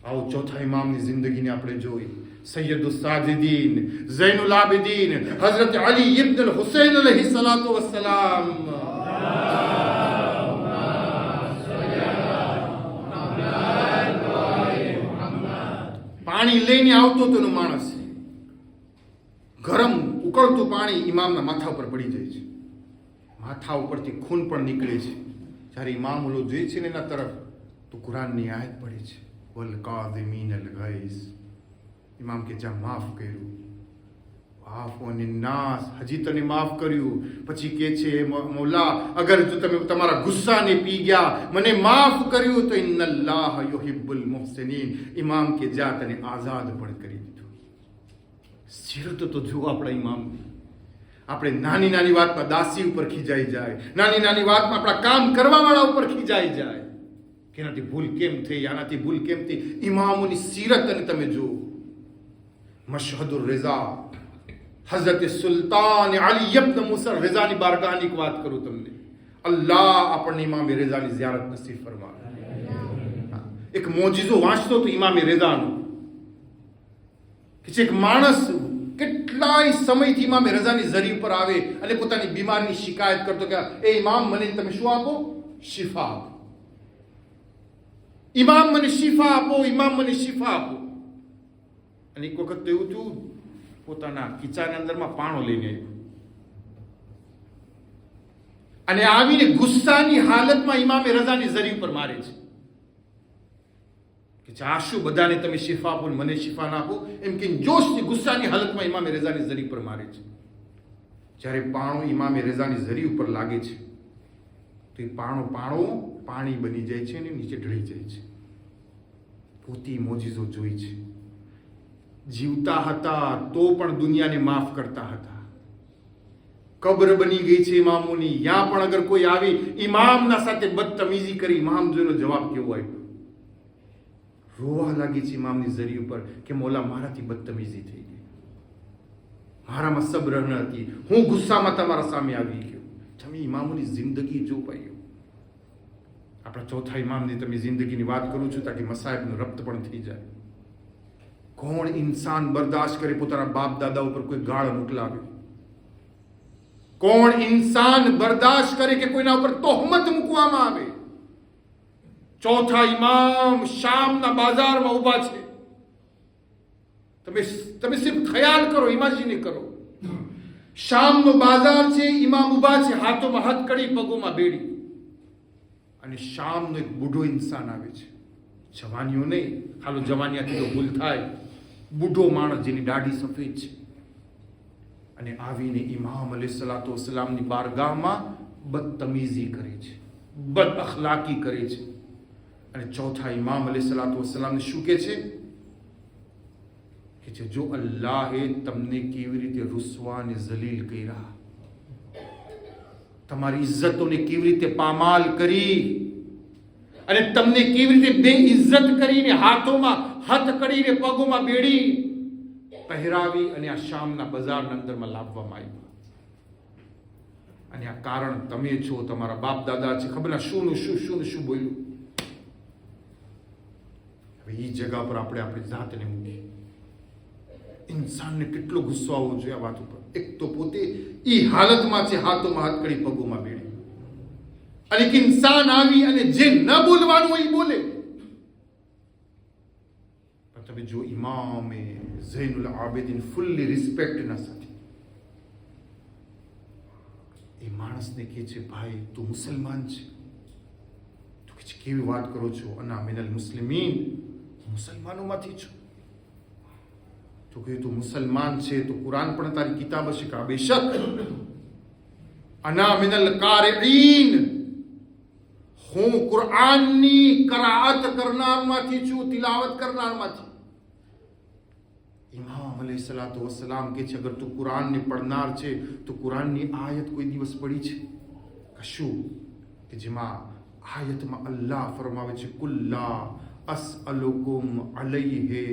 આવો ચોથા ઇમામની જિંદગીને આપણે જોઈ. સૈયદુલ સાજિદીન, ઝૈનુલ આબિદીન, હઝરત અલી ઇબ્ન અલ હુસૈન અલૈહિ સલાતુ વસ્સલામ. પાણી લઈને આવતો તો માણસ, ગરમ ઉકળતું પાણી ઇમામના માથા ઉપર પડી જાય છે. માથા ઉપરથી ખૂન પણ નીકળે છે. જ્યારે ઇમામ ઓલો જોઈ છે ને એના તરફ, તો કુરાનની આયત પડે છે વલ કાઝિમીનલ ગૈઝ. ઇમામ કે જા માફ કર્યું. આફોની નાસ, હજી તને માફ કર્યું. પછી કે છે મૌલા અગર જો તમે તમારા ગુસ્સાને પી ગયા, મને માફ કર્યું, તો ઇન્નલ્લાહ યુહિબ્બુલ મુહસિનીન. ઇમામ કે જા તને આઝાદ પણ કરી દીધું. સીરત તો જુઓ આપણા ઇમામની. આપણે નાની નાની વાતમાં દાસી ઉપર ખીજાઈ જાય, નાની નાની વાતમાં આપણા કામ કરવાવાળા ઉપર ખીજાઈ જાય કે એનાથી ભૂલ કેમ થઈ, આનાથી ભૂલ કેમ થઈ. ઇમામોની સીરત અને તમે જુઓ. મશહદુર રઝા હઝરત સુલ્તાન અલી ઇબ્ન મુસા રઝાની બારગાહની એક વાત કરું તમને. અલ્લાહ આપણને ઇમામ રઝાની ઝિયારત નસીબ ફરમાવે. એક મોજીઝો વાંચતો તો ઇમામ રઝાનો કે એક માણસ કેટલાય સમયથી ઇમામ રઝાની ઝરી ઉપર આવે અને પોતાની બીમારીની શિકાયત કરતો કે એ ઇમામ મને તમે શું આપો? શિફા આપો. ઇમામ મને શિફા આપો, ઇમામ મને શિફા આપો. અને એક વખત તો એવું થયું, પોતાના ખીચાની અંદરમાં પાણો લઈને આવ્યો અને આવીને ગુસ્સાની હાલતમાં ઇમામે રઝાની ઝરી ઉપર મારે છે કે આ શું બધાને તમે શિફા આપો ને મને શિફા ના આપો, એમ કે જોશની ગુસ્સાની હાલતમાં ઇમામે રઝાની ઝરી પર મારે છે. જ્યારે પાણો ઇમામે રઝાની ઝરી ઉપર લાગે છે તો એ પાણો પાણી બની જાય છે અને નીચે ઢળી જાય છે. પોતે મોજીઝો જોઈ છે. જીવતા હતા તો પણ દુનિયાને માફ કરતા હતા. કબ્ર બની ગઈ છે ઇમામોની, યા પણ અગર કોઈ આવી ઇમામના સાથે બદતમીઝી કરી, ઇમામ જોઈનો જવાબ કેવો આવ્યો? રોવા લાગી છે ઇમામની ઝરી ઉપર કે મોલા મારાથી બદતમીઝી થઈ ગઈ, મારામાં સબ્ર ન હતી, હું ગુસ્સામાં તમારા સામે આવી ગયો. તમે ઇમામોની જિંદગી જો પાઈ. આપણા ચોથા ઇમામની તમે જિંદગીની વાત કરું છું તાકી મસાયબનું રબ્ત પણ થઈ જાય. કોણ ઇન્સાન બરદાશ્ત કરે પોતાના બાપ દાદા ઉપર કોઈ ગાળ મોકલાવે? કોણ ઇન્સાન બરદાશ્ત કરે કે કોઈના ઉપર તોહમત મૂકવામાં આવે? ચોથા ઇમામ શામના બાજારમાં ઊભા છે. તમે સિર્ફ ખ્યાલ કરો, ઇમેજિન કરો. શામનો બાજાર છે, ઇમામ ઊભા છે, હાથોમાં હથકડી, પગોમાં બેડી. અને શામનો એક બુઢો ઇન્સાન આવે છે. જવાનીઓ નહીં, હાલો જવાનિયાથી તો ભૂલ થાય. બુઢો માણસ જેની દાઢી સફેદ છે અને આવીને ઇમામ અલૈહિસ્સલાતુ વસ્સલામની બારગાહમાં બદતમીઝી કરે છે, બદ અખલાકી કરે છે. અને ચોથા ઇમામ અલૈહિસ્સલાતુ વસ્સલામને શું કહે છે કે જો અલ્લાહે તમને કેવી રીતે રૂસવા અને જલીલ કર્યા, તમારી ઇજ્જતોને કેવી રીતે પામાલ કરી અને તમને કેવી રીતે બે ઇજ્જત કરીને હાથોમાં હથ કરીને પગોમાં બેડી પહેરાવી અને આ શામના બજારના અંદરમાં લાવવામાં આવ્યા. અને આ કારણ તમે છો, તમારા બાપ દાદા છે, ખબર ના શું બોલ્યું. હવે એ જગા પર આપણે આપણી જાતને મૂકીએ. ઇન્સાનને કેટલો ગુસ્સો આવવો જોઈએ આ વાત ઉપર. એક તો પોતે એ હાલતમાં છે, હાથોમાં હાથ કરી પગોમાં બેડી, અને એક ઇન્સાન આવી અને જે ન બોલવાનું હોય એ બોલે. પણ તમે જો ઇમામે ઝૈનુલ આબિદીન ફુલ્લી રિસ્પેક્ટના સાથે એ માણસને કહે છે, ભાઈ તું મુસલમાન છે? તો કે કેવી વાત કરો છો? અના મિનલ મુસ્લિમીન, મુસલમાનોમાંથી છું. તો કે તું મુસલમાન છે તો કુરાન પણ તારી કિતાબ હશે? કે બેશક. અના મિનલ કારિઈન, હું કુરાનની કરાઅત કરનારમાંથી છું, તિલાવત કરનારમાંથી. ઇમામ અલૈહિસ્સલાતુ વસ્સલામ કે છે, અગર તું કુરાનને પડનાર છે તો કુરાનની આયત કોઈ દિવસ પડી છે? કશું કે જેમાં આયતમાં અલ્લાહ ફરમાવે છે, કુલ્લા અસઅલુકુમ અલૈહિ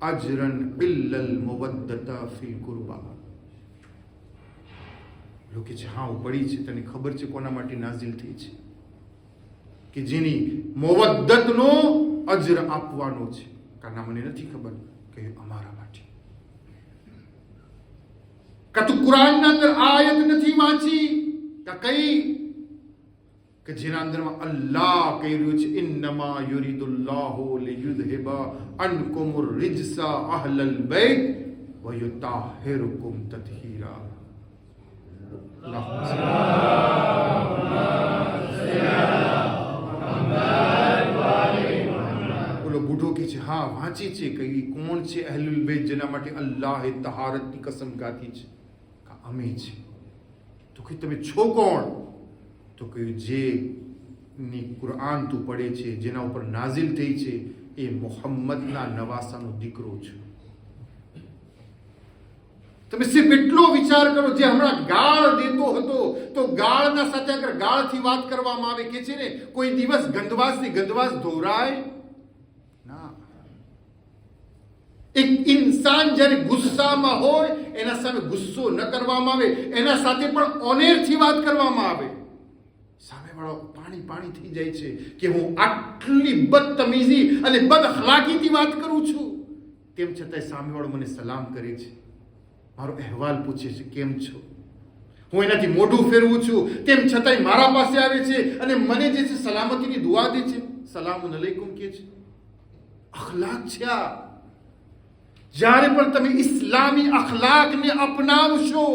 અજરન ઇલ્લલ મુવદ્દતા ફિલ કુરબા. લોકો છે હા હું પડી છે, તને ખબર છે કોના માટે નાઝિલ થઈ છે? કે જેની મુવદ્દતનો અજર આપવાનો છે. કાના મને નથી ખબર, કે અમારા માટે. કે તું કુરાનના અંદર આયત નથી વાંચી કે કઈ કે જેના અંદરમાં અલ્લાહ કહી રહ્યું છે, ઇન્નમા યુરિદુલ્લાહુ લિયુઝહિબા અનકુમુર રિજસા અહલલ બૈત વ યુતાહિરુકુમ તત્હીરા. બોલો બુઢો કે છે હા વાંચી છે. કે કોણ છે અહલુલ બૈત જેના માટે અલ્લાહે તહારતની કસમ ખાધી છે? અમે છે. તો કે તમે છો કોણ? તો કહ્યું જે ની કુરાન તું પડે છે, જેના ઉપર નાઝિલ થઈ છે, એ મોહમ્મદના નવાસાનો દીકરો છે. તમે સિર્ફ એટલો વિચાર કરો, જે હમણાં ગાળ દેતો હતો તો ગાળના સાથે અગર ગાળથી વાત કરવામાં આવે, કે છે ને કોઈ દિવસ ગંદવાસની ગંદવાસ ધોરાય ના. એક ઇન્સાન જ્યારે ગુસ્સામાં હોય એના સામે ગુસ્સો ન કરવામાં આવે, એના સાથે પણ ઓનેરથી વાત કરવામાં આવે, સામેવાળો પાણી થઈ જાય છે કે હું આટલી બદતમીઝી અને બદઅખલાકીથી વાત કરું છું, તેમ છતાંય સામેવાળો મને સલામ કરે છે, મારો અહેવાલ પૂછે છે, કેમ છો? હું એનાથી મોઢું ફેરવું છું, તેમ છતાંય મારા પાસે આવે છે અને મને જે છે સલામતીની દુઆ દે છે, સલામુન અલૈકુમ કહે છે. અખલાક છે આ. જ્યારે પણ તમે ઇસ્લામી અખલાકને અપનાવશો,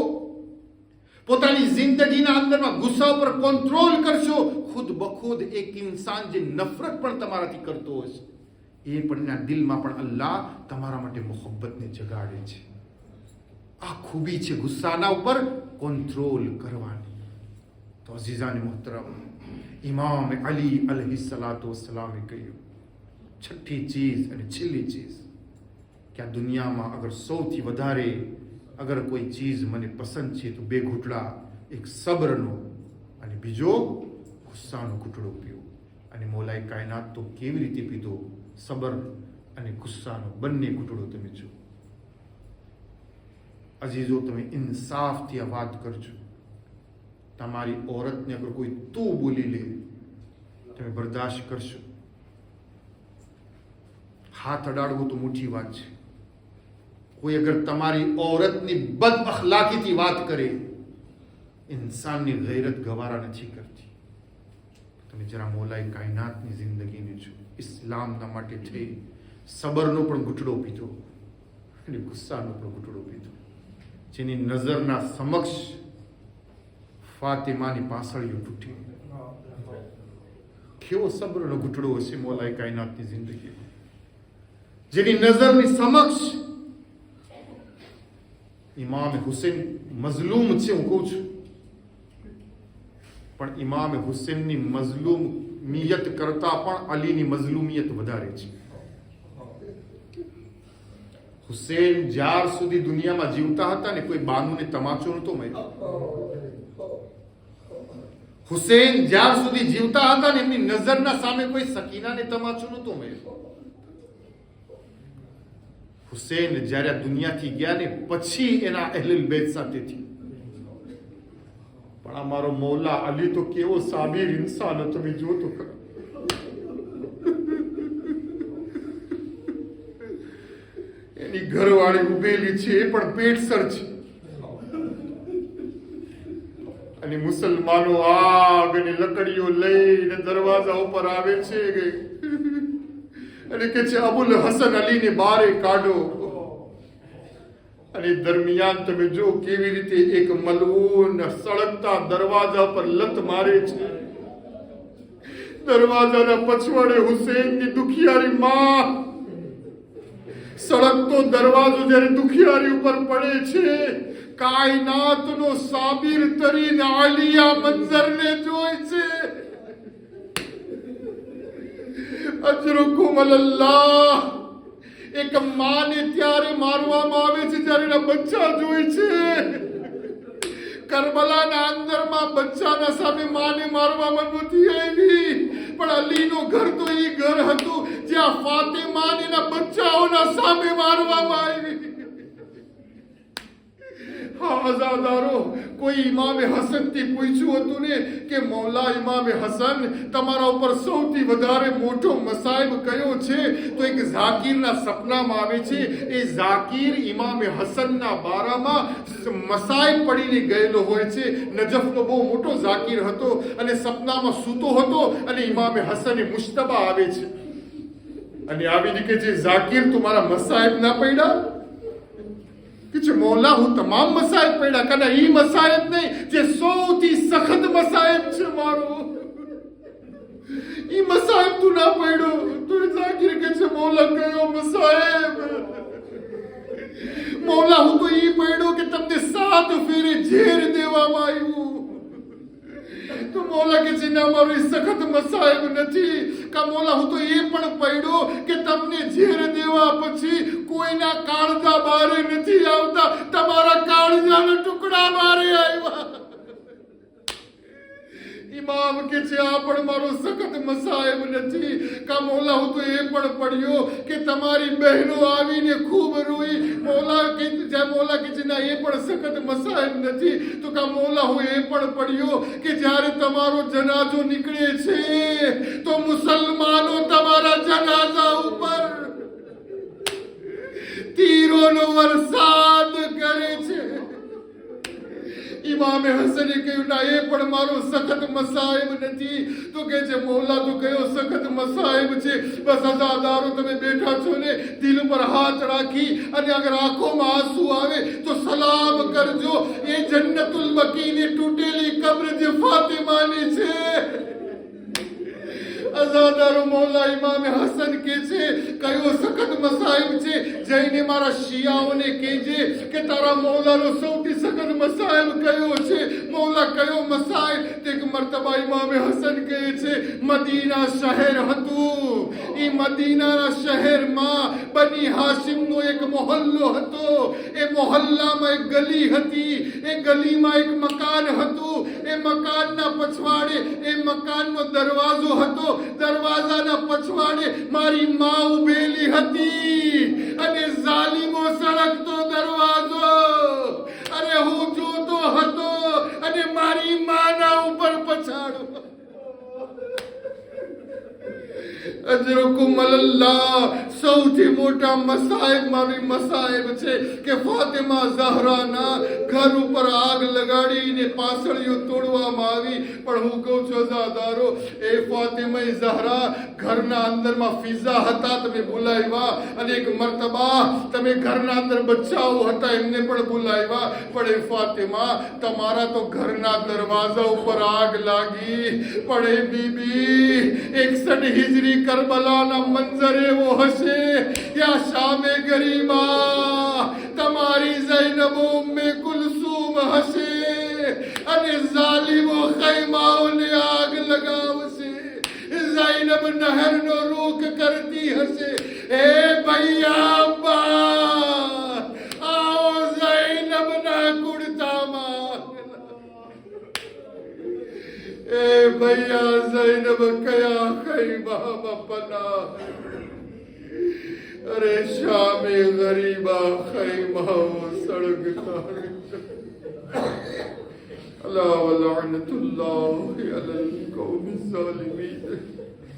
પોતાની જિંદગીના અંદરમાં ગુસ્સા પર કંટ્રોલ કરશો, ખુદ બખુદ એક ઇન્સાન જે નફરત પણ તમારાથી કરતો હશે, એ પણ એના દિલમાં પણ અલ્લાહ તમારા માટે મોહબ્બતને જગાડે છે. આ ખૂબી છે ગુસ્સાના ઉપર કંટ્રોલ કરવાની. તો અઝીઝાને મુહતરમ, ઇમામ અલી અલૈહિસ્સલાતુ વસ્સલામે કહ્યું, છઠ્ઠી ચીજ અને છેલ્લી ચીજ, કે આ દુનિયામાં અગર સૌથી વધારે અગર કોઈ ચીજ મને પસંદ છે તો બે ઘૂંટડા, એક સબ્રનો અને બીજો ગુસ્સાનો ઘૂંટડો પીવો. અને મોલાએ કાયનાત તો કેવી રીતે પીધો, સબર અને ગુસ્સાનો બંને ઘૂંટડો તમે જો. અજીઝો, તમે ઇન્સાફથી આ વાત કરજો. તમારી औरतને અગર કોઈ તું બોલી લે, તમે બરદાશ્ત કરશો? હાથ અડાડવો તો મોટી વાત છે. કોઈ અગર તમારી औरतની બદ અખલાકીથી વાત કરે, ઇન્સાનની ગૈરત ગવારા નથી કરતી. તમે જરા મોલાએ કાયનાતની જિંદગીને જો. ઇસ્લામના માટે થઈ સબરનો પણ ઘૂંટડો પીધો અને ગુસ્સાનો પણ ઘૂંટડો પીધો, જેની નજરના સમક્ષ ફાતિમાની પાસળીઓ તૂટી. કેવો સબરનો ઘૂંટડો હશે મોલાએ કાયનાતની જિંદગી, જેની નજરની સમક્ષ ઇમામ હુસૈન મઝલૂમ છે. હું કહું છું, પણ ઇમામ હુસૈનની મઝલૂમિયત કરતા પણ અલીની મઝલૂમિયત વધારે છે. હુસૈન જ્યાર સુધી દુનિયામાં જીવતા હતા ને, કોઈ બાનુને તમાચો નહોતો માર્યો. હુસૈન જ્યાર સુધી જીવતા હતા ને, એમની નજરના સામે કોઈ સકીનાને તમાચો નહોતો માર્યો. હુસૈન જ્યારે આ દુનિયાથી ગયા ને પછી એના અહલુલ બેત સાથેથી. પણ અમારો મૌલા અલી તો કેવો સાબિર ઇન્સાન હતો, તમે જો તો ખરા. એની ઘરવાળી ઉભેલી છે એ પણ પેટસર છે, અને મુસલમાનો આગ અને લકડીઓ લઈને દરવાજા ઉપર આવે છે અને કે છે અબુલ હસન અલીને બારે કાઢો. અને દરમિયાન તમે જો કેવી રીતે એક મલઉન સળગતા દરવાજા પર લત મારે છે. દરવાજાના પછવાડે હુસૈનની દુખિયારી માં. સળગતો દરવાજો જ્યારે દુખિયારી ઉપર પડે છે, કાયનાતનો સાબિર તરીન આલિયા મંઝરને જોઈ છે. અજરુકુમ અલ્લાહ. એક માને ત્યારે મારવામાં આવે છે જ્યારે એના બચ્ચા જોઈ છે. કરબલાના અંદરમાં બચ્ચાના સામે માને મારવામાં નથી આવી, પણ અલીનું ઘર તો એ ઘર હતું જ્યાં ફાતિમાને એના બચ્ચાઓના સામે મારવામાં આવી. હા અઝાદારો, કોઈ ઇમામે હસનથી પૂછ્યું હતું ને કે મૌલા ઇમામે હસન, તમારા ઉપર સૌથી વધારે મોટો મસાઈબ કયો છે? તો એક ઝાકીરના સપનામાં આવે છે. એ ઝાકીર ઇમામે હસનના બારામાં મસાઈબ પડીને ગયેલો હોય છે. નજફનો બહુ મોટો ઝાકીર હતો અને સપનામાં સૂતો હતો અને ઇમામે હસને મુશ્તબા આવે છે અને આવીને કે છે, ઝાકીર તમારા મસાઈબ ના પડ્યા? કે છે મૌલા, હું તમામ મસાઈબ પડ્યા, કદાચ ઈ મસાઈબ નહીં જે સૌથી સખત મસાઈબ છે મારો, ઈ મસાઈબ તું ના પડ્યો. તો ઝાકીર કે છે મૌલા કયો મસાઈબ? મૌલા હું તો ઈ પડ્યો કે તમને 7 ફેરે ઝેર દેવામાં આવ્યું. તો મોલા કે છે ના, મારો સખત મસાઈબ નથી. કા મોલા હું તો એ પણ પડ્યો કે તમને ઝેર દેવા પછી કોઈના કાળજા બારે નથી આવતા, તમારા ટુકડા મારે આવ્યા. ઇમામ કે છે આ પણ મારો સખત મસાયબ નથી. કા મોલા હું તો એ પણ પડ્યો કે તમારી બહેનો આવીને ખૂબ રોઈ. મોલા કે છે ના એ પણ સખત મસાયબ નથી. તો કા મોલા હું એ પણ પડ્યો કે જ્યારે તમારો જનાજો નીકળે છે તો મુસલમાનો તમારા જનાઝા ઉપર તીરોનો વરસાદ કરે છે. ઇમામે હસને કહ્યું ના એ પણ મારો સખત મસાયબ નથી. તો કે છે મોલા તો કયો સખત મસાયબ છે. બસ અઝાદારો તમે બેઠા છો ને દિલ પર હાથ રાખી અને અગર આંખોમાં આંસુ આવે તો સલામ કરજો. એ જન્નતુલ બકીની તૂટેલી કબ્ર જે ફાતિમાની છે. અઝાદારો મોલા ઇમામે હસન કે છે કયો સખત મસાયબ છે. જઈને મારા શિયાઓને કહેજે કે તારા મોલાનો સૌથી સખત મસાયબ કયો છે. મોલા કયો મસાયબ? તે એક મર્તબા ઇમામે હસન કહે છે મદીના શહેર હતું. એ મદીનાના શહેરમાં બની હાશિમનો એક મોહલ્લો હતો. એ મોહલ્લામાં એક ગલી હતી. એ ગલીમાં એક મકાન હતું. એ મકાનના પછવાડે એ મકાનનો દરવાજો હતો. દરવાજાના પછવાડે મારી માં ઉભેલી હતી અને ઝાલિમો સળગતો દરવાજો અરે હું જોતો હતો અને મારી માના ઉપર પછાડો. અજરકુમ અલ્લાહ સૌથી મોટા મસાયબ મારી મસાયબ છે કે ફાતિમા ઝહરાના ઘર ઉપર આગ લગાડીને પાસળીઓ તોડવામાં આવી. પણ હું કહું છું અઝાદારો એ ફાતિમા ઝહરા ઘરના અંદરમાં ફિઝા હતા તમે બોલાવ્યા અને એક મર્તબા તમે ઘરના અંદર બચ્ચાઓ હતા એમને પણ બોલાવ્યા. પણ એ ફાતિમા તમારા તો ઘરના દરવાજા ઉપર આગ લાગી. પણ એ બીબી 61 હિજરી કરબલાના મંજર એવો હશે યા શામે ગરીબા તમારી ઝૈનબ ઉમ્મે કુલસુમ હશે અને ઝાલિમો ખૈમાઓને આગ લગાવશે. ઝૈનબ નહેરનો રૂખ કરતી હશે. એ ભૈયા આવો ઝૈનબના કુર્તામાં. એ ભૈયા ઝૈનબ કયા ખૈમામાં પનાહ. અરે શામે ગરીબા ખૈમાઓ સળગતા. અલા વલઅનતુલ્લાહ અલલ કૌમિ ઝાલિમીન.